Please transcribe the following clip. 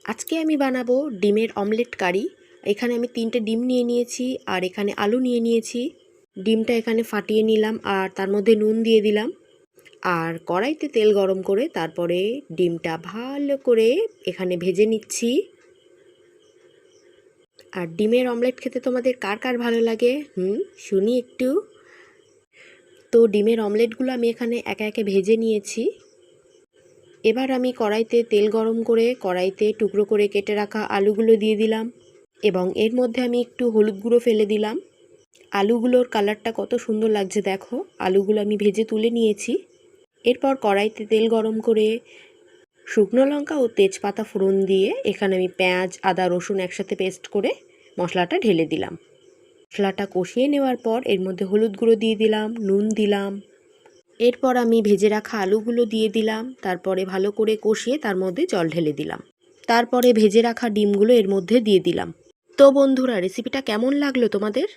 আজকে আমি বানাবো ডিমের অমলেট কারি। এখানে আমি 3টে ডিম নিয়ে নিয়েছি আর এখানে আলু নিয়ে নিয়েছি। ডিমটা এখানে ফাটিয়ে নিলাম আর তার মধ্যে নুন দিয়ে দিলাম আর কড়াইতে তেল গরম করে তারপরে ডিমটা ভালো করে এখানে ভেজে নিচ্ছি। আর ডিমের অমলেট খেতে তোমাদের কার কার ভালো লাগে শুনি একটু। তো ডিমের অমলেটগুলো আমি এখানে একে একে ভেজে নিয়েছি। এবার আমি কড়াইতে তেল গরম করে কড়াইতে টুকরো করে কেটে রাখা আলুগুলো দিয়ে দিলাম এবং এর মধ্যে আমি একটু হলুদ গুঁড়ো ফেলে দিলাম। আলুগুলোর কালারটা কত সুন্দর লাগছে দেখো। আলুগুলো আমি ভেজে তুলে নিয়েছি। এরপর কড়াইতে তেল গরম করে শুকনো লঙ্কা ও তেজপাতা ফোড়ন দিয়ে এখানে আমি পেঁয়াজ আদা রসুন একসাথে পেস্ট করে মশলাটা ঢেলে দিলাম। মশলাটা কষিয়ে নেওয়ার পর এর মধ্যে হলুদ গুঁড়ো দিয়ে দিলাম, নুন দিলাম। এরপর আমি ভেজে রাখা আলুগুলো দিয়ে দিলাম। তারপরে ভালো করে কষিয়ে তার মধ্যে জল ঢেলে দিলাম। তারপরে ভেজে রাখা ডিমগুলো এর মধ্যে দিয়ে দিলাম। তো বন্ধুরা, রেসিপিটা কেমন লাগলো তোমাদের?